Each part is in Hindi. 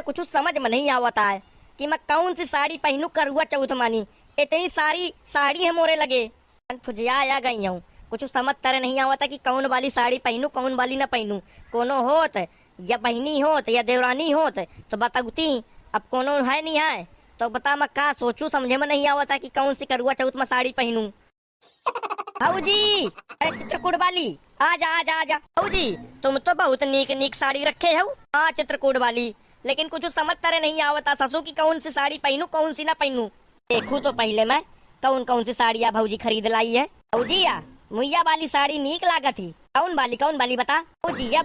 कुछ समझ में नहीं आवता है कि मैं कौन सी साड़ी पहनूं करवा चौथ मानी। इतनी सारी साड़ी है मोरे लगे, फुजिया आ गई हूँ। कुछ समझ तरह नहीं आवता कि कौन वाली साड़ी पहनूं कौन वाली ना पहनूं। कोनो होत या बहनी होत या देवरानी होत तो बताती, अब कोनो है नहीं है तो बता मैं का सोचूं, समझे में नहीं आवता कि कौन सी करवा चौथ में साड़ी पहनूं। भाऊजी, अरे चित्रकूट वाली आजा आजा आजा। भाऊजी तुम तो बहुत नीक नीक साड़ी रखे हो। हाँ चित्रकूट वाली, लेकिन कुछ समझ तरह नहीं आवता ससु की कौन सी साड़ी पहनूं कौन सी ना पहनूं। देखूं तो पहले मैं कौन कौन सी साड़ियाँ भाऊजी खरीद लाई है। भाऊजी या मुइया वाली साड़ी नीक लागत थी। कौन वाली बता। भाऊजी या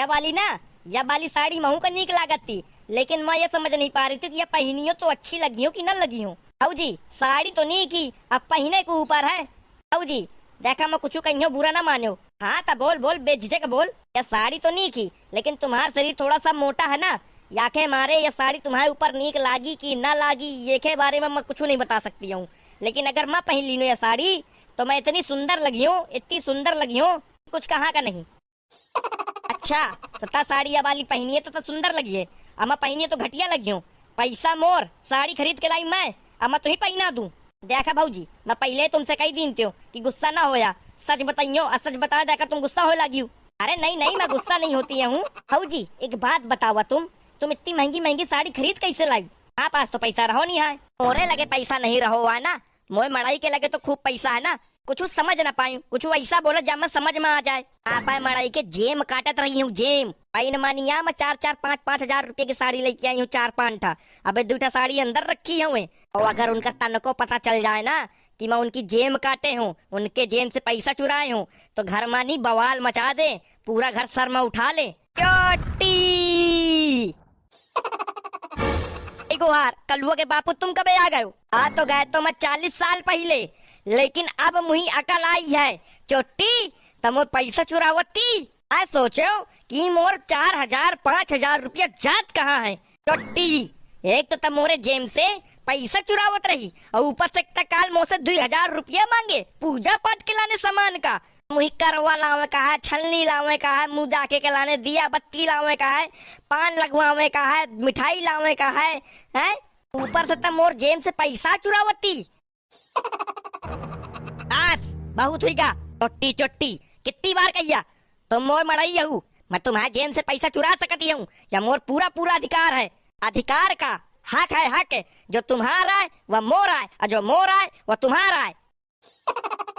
वाली ना, या वाली साड़ी महू का नीक लागत थी, लेकिन मैं ये समझ नहीं पा रही थी कि ये पहनी हो तो अच्छी लगी हो कि न लगी हो। भाऊजी साड़ी तो नीक ही, अब पहने के ऊपर है। भाऊजी देखा मैं कुछ कहीं बुरा ना मानो। हाँ तो बोल बोल बेझिझक बोल। यह साड़ी तो नीक ही, लेकिन तुम्हारा शरीर थोड़ा सा मोटा है ना, याके मारे ये साड़ी तुम्हारे ऊपर नीक लागी कि ना लागी ये के बारे में मैं कुछ नहीं बता सकती हूँ। लेकिन अगर मैं पहन ली ये साड़ी तो मैं इतनी सुंदर लगी हूँ, इतनी सुंदर लगी हूँ, कुछ कहाँ का नहीं। अच्छा तो ता साड़ी वाली पहनी है तो सुंदर लगी है, अमा पहनी है तो घटिया लगी हूँ। पैसा मोर साड़ी खरीद के लाई मैं, अमा तो ही पहना दूं। देखा भाऊजी मैं पहले तुमसे कई दिन थी कि गुस्सा ना होया, सच बताइयो और सच बता देखा तुम गुस्सा हो लगी। अरे नहीं नहीं मैं गुस्सा नहीं होती हूँ। भाऊजी एक बात बतावा, तुम इतनी महंगी महंगी साड़ी खरीद कैसे लाई। हाँ पास तो पैसा रहो नहीं है, मोरे लगे पैसा नहीं रहो है ना, मोए मड़ाई के लगे तो खूब पैसा है ना। कुछ समझ ना पाई, कुछ ऐसा बोला जा मैं समझ में आ जाए। आप मड़ाई के जेम काटत रही हूँ, जेम पाइन मानिया मैं 4-5 हजार रुपए की साड़ी लेके आई हूँ, 4-5 ठा। अबे 2 साड़ी अंदर रखी है, और अगर उनका तन को पता चल जाए ना कि मैं उनकी जेम काटे हूँ, उनके जेम से पैसा चुराए हूँ, तो घर मानी बवाल मचा दे, पूरा घर सर में उठा ले। चोटी गुहार कलुआ के बापू तुम कब आ गए हो। आ तो गए तो मैं 40 साल पहले, लेकिन अब मुही अकल आई है। चोटी तमो पैसा चुरावती आ सोचो कि मोर 4,000-5,000 रुपया जात कहाँ है। चोटी एक तो तमोरे जेम से पैसा चुरावत रही और ऊपर से काल मोह से 2,000 रुपया मांगे पूजा पाठ के लाने सामान का। मुही करवा लावे का है, छलनी लावे का है, मुँह जाके के लाने दिया बत्ती लावे का है, पान लगवावे का है, मिठाई लावे का है ऊपर से तब मोर जेम से पैसा चुरावती। आज बहुत हुई का चोट्टी चोट्टी कितनी बार कहिया तुम मोर मड़ाई हूँ, मैं तुम्हारे जेम से पैसा चुरा सकती हूँ या मोर पूरा पूरा अधिकार है। अधिकार का हक है, हक जो तुम्हारा है वह मोर है और जो मोर है वह तुम्हारा है।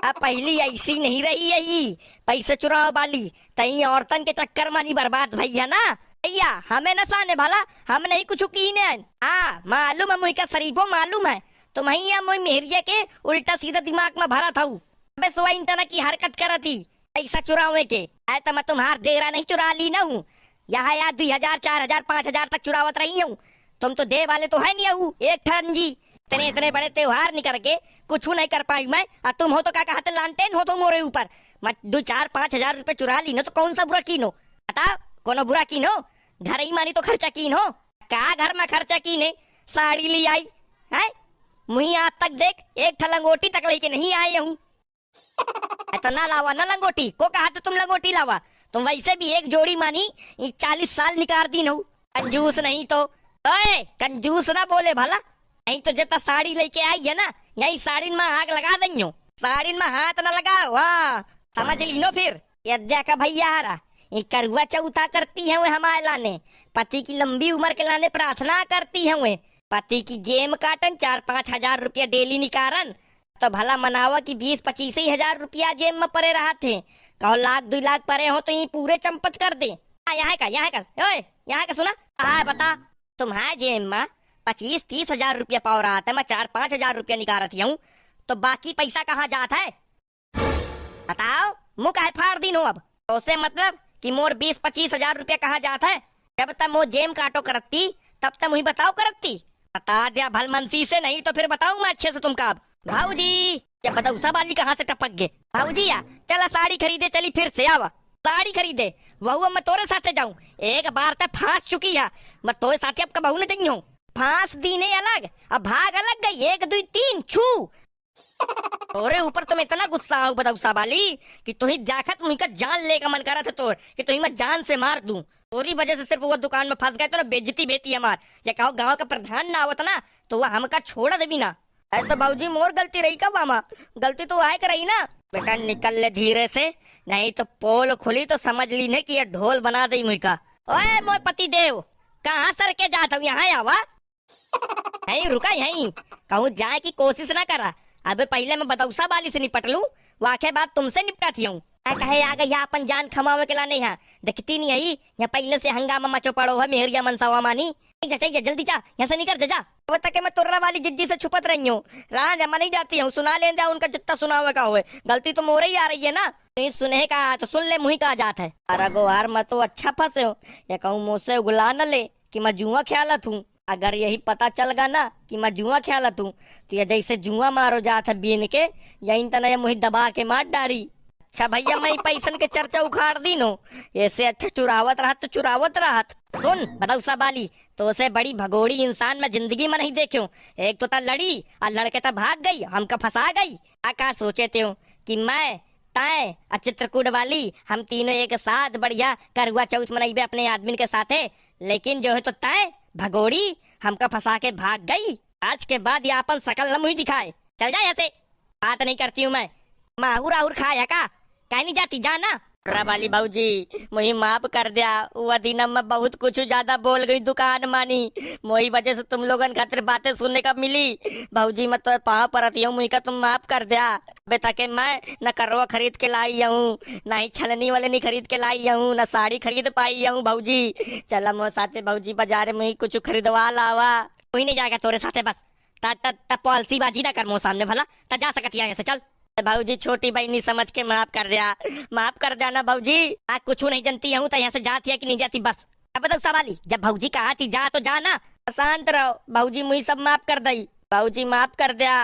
अब पहली ऐसी नहीं रही यही पैसे चुराव वाली, तई औरतन के चक्कर में नहीं बर्बाद भैया ना भैया। हमें न साने भला हम नहीं कुछ की ने। हाँ मालूम है मुझे का शरीफो मालूम है, तो मैया मुझे मेहरिया के उल्टा सीधा दिमाग में भरा था। अबे सोआ इन तरह की हरकत करा थी पैसा चुरावे के, आए तो मैं तुम्हार डेरा नहीं चुरा ली ना हूँ। यहाँ यार 2,000 4,000 5,000 तक चुरावत रही हूँ, तुम तो दे वाले तो है नहीं हूँ एक ठन जी। इतने इतने बड़े त्योहार नहीं करके कुछ नहीं कर पाई मैं, और तुम हो तो क्या कहते लानटेन हो तो मोरे ऊपर। मैं 2-4-5 हजार रुपए चुरा ली नो तो कौन सा बुरा कीन हो, बताओ कोनो बुरा कीन हो। घर ही मानी तो खर्चा कीन हो, क्या घर में खर्चा कीने साड़ी ली आई है। मुही आज तक देख एक ठा लंगोटी तक लेके नहीं आए हूँ। ऐसा ना लावा ना लंगोटी को कहा तो तुम लंगोटी लावा, तुम वैसे भी एक जोड़ी मानी 40 साल निकाल दी हो। कंजूस नहीं तो कंजूस ना बोले भला, नहीं तो जितना साड़ी लेके आई है ना यही साड़ी में आग लगा देंगे, साड़ी में हाथ न लगाओ। हाँ समझ ली नो फिर। यद्या का भैया हरा ये करुआ चौथा करती है हमारे लाने, पति की लंबी उम्र के लाने प्रार्थना करती है वे, पति की जेम काटन 4-5 हजार रुपया डेली निकारन, तो भला मनावा की 20-25 ही हजार रुपया जेब में पड़े रहा थे, कहो 1-2 लाख पड़े हो तो ये पूरे चंपत कर दे। यहाँ का सुना हाँ बता, तुम्हारे जेब में 25-30 हजार रुपया पाव रहा था, मैं 4-5 हजार रुपया निकाल रही हूँ, तो बाकी पैसा कहाँ जाता है बताओ। मुँह काहे फाड़ दी हो अब, उसे मतलब कि मोर 20-25 हजार रुपया कहाँ जाता है। जब तक वो जेम काटो करती तब तक मुझे बताओ करती, बता दिया भलमनसी से, नहीं तो फिर बताऊं मैं अच्छे से तुमका। अब भाऊजी जब बताऊ सब वाली कहाँ से टपक गए। भाऊजी या चला साड़ी खरीदे चली, फिर से आवा साड़ी खरीदे, वह मैं तोरे साथे जाऊं। एक बार तक फांस चुकी है, मैं तोरे साथे अब कबहू न देंगी हूँ। फांस दीने अलग अब भाग अलग गई, 1 2 3 छू। तोरे ऊपर तुम इतना गुस्सा आओ बताऊ साबाली कि तुम्हें जाकर तुम्हें का जान लेकर मन करा था तोर कि तुम्हें मैं जान से मार दूं। पूरी वजह से सिर्फ वो दुकान में फंस गए तो ना बेइज्जती बेती हमार। ये कहो गांव का प्रधान ना आवत ना तो वो हमका छोड़ देवी ना। अरे तो भाऊजी मोर गलती रही का मामा, गलती तो आए रही ना। बेटा निकल ले धीरे से, नहीं तो पोल खुली तो समझ ली ने कि ये ढोल बना दी मुई का। ओए मोर पति देव, कहाँ सर के जाता हूँ, यहाँ आवा। यहीं रुका, यहीं कहूँ जाए की कोशिश ना करा। अबे पहले मैं बदौसा वाली से निपट लूं, वाके बाद तुमसे निपटाती हूँ। कहे आ गई अपन जान खमावे के लाने यहाँ, दिखती नहीं आई यहाँ पहले से हंगामा मचो पड़ो है मेहरिया मनसावा मानी। जल्दी जा यहाँ से निकल जा। अब तक मैं तुर्रा वाली जिज्जी से छुपत रही हूँ, राह जमा नहीं जाती हूँ, सुना ले जा उनका जितना सुनावे का हुए। गलती तो मोरे ही आ रही है ना, नहीं सुने का तो सुन ले मुही का जात है। अरे गोहार मैं तो अच्छा फंसे हो, ये कहूँ मुझसे उगला न ले कि मैं जुआ ख्यालत हूँ। अगर यही पता चल गा ना कि मैं जुआ ख्यालत हूँ तो ये जैसे जुआ मारो जात है बीन के, यही तना मुही दबा के मार डारी। अच्छा भैया मैं पैसन के चर्चा उखाड़ दी नो, ऐसे अच्छा चुरावत रहा तो चुरावत रहा। सुन बदौसा बाली, तो उसे बड़ी भगोड़ी इंसान मैं जिंदगी में नहीं देखूं। एक तो लड़ी और लड़के तो भाग गई, हमका फंसा गई। आका सोचे थे कि मैं तय चित्रकूट वाली हम तीनों एक साथ बढ़िया करुआ चौथ मनाइबे अपने आदमी के साथे, लेकिन जो है तो तय भगोड़ी हमका फंसा के भाग गई। आज के बाद ये अपन शकल न मुही दिखाए, चल जाए ऐसे। बात नहीं करती हूँ मैं, माहूर आहूर खाया का कहीं नहीं जाती जाना। रबाली भाऊजी मुझे माफ कर दिया, वो दिन मैं बहुत कुछ ज्यादा बोल गई दुकान मानी, मोही वजह से तुम लोगन खातिर बातें सुनने का मिली। भाऊजी मैं तो पाँव परती हूँ, मुझे का तुम माफ कर दिया। अबे ताकि मैं न करवा खरीद के लाई हूँ, न ही छलनी वाले नहीं खरीद के लाई हूँ, न साड़ी खरीद पाई हूँ। भाऊजी चला मोर साथे भाऊजी बाजार में कुछ खरीदवा लावा। कोई नहीं जाएगा तोरे साथे, बस ता पॉलिसी बाजी ना कर मोर सामने, भला ता जा सकती है ऐसे। चल भाऊजी छोटी बहनी समझ के माफ कर दिया, माफ कर जाना भाऊजी। आज कुछ नहीं जानती हूँ तो यहाँ से जाती है कि नहीं जाती बस। अब तो सवाली जब भाऊजी कहा थी जा तो जाना, शांत रहो। भाऊजी मुझे सब माफ कर दी, भाऊजी माफ कर दिया।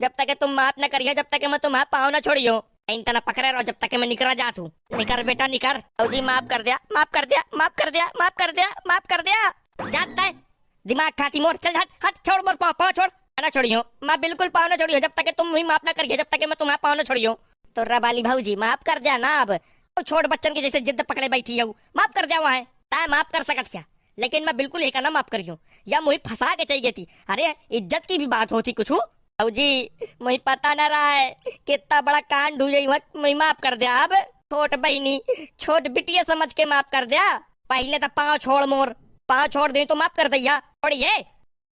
जब तक तुम माफ न करिए जब तक मैं तुम्हारा पाँव न छोड़ियो, तना पकड़े रहो जब तक मैं निकला जात हूँ। निकर बेटा निकर, भाऊजी माफ कर दिया, माफ कर दिया, माफ कर दिया, माफ कर दिया, माफ कर दिया। जाता है दिमाग खाती मोर, चल हट हट, छोड़ मोर पाँव छोड़ ना छोड़ियो, मैं बिल्कुल पाँव न छोड़ियो जब तक तुम मुझे माफ ना करिए, जब तक मैं तुम्हारा पाँव न छोड़ियो। तो रबाली भाऊजी माफ कर दिया ना। अब तो छोड़ बच्चन की जैसे जिद पकड़े बैठी है, माफ कर दिया वहाँ है ता माफ कर सकत क्या, लेकिन मैं बिल्कुल एक ना माफ करियो, या मुझे फंसा के चाहिए थी। अरे इज्जत की भी बात होती कुछ भाऊजी, मुझे पता न रहा है कितना बड़ा कांड हुई, मुझे माफ कर दिया। अब छोट बहनी छोट बिटिया समझ के माफ कर दिया। पहले तो पाँव छोड़ मोर, पाँव छोड़ दे तो माफ कर दिया। छोड़िए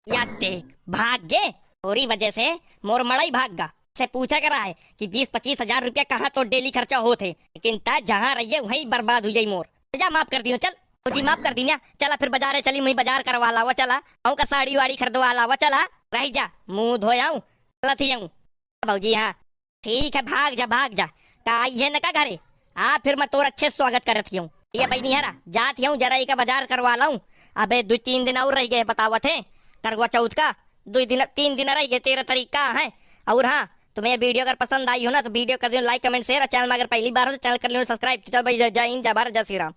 या देख भाग गे, पूरी वजह से मोर मड़ाई भाग गा। से पूछा करा है कि 20-25 हजार रुपया कहाँ तो डेली खर्चा होते, लेकिन ता जहाँ रहिए वही बर्बाद हो जाई मोर। जा माफ कर दी चल, जी माफ कर दी ना। चला फिर बाजार चली, मुझे बाजार करवा लावा, चला आऊँ का साड़ी वाड़ी खरीदवा लावा, चला रह जा मुँह धोयाऊँ चला थी आऊँ। भाऊजी हाँ ठीक है, भाग जा भाग जा, आई है न का घरे आ, फिर मैं तोर अच्छे स्वागत करती हूँ। ये भाई नहीं हरा जाती हूँ जरा का बाजार करवा लाऊं। अबे 2-3 दिन और रह गए बतावत है करवा चौथ का, 3 दिन रह गए, 13 तारीख का है। और हाँ तुम्हें वीडियो अगर पसंद आई हो ना तो वीडियो कर दो लाइक कमेंट शेयर, चैनल में अगर पहली बार हो तो चैनल कर लो सब्सक्राइब। चल भाई जय हिंद, जय भारत, जय श्री राम।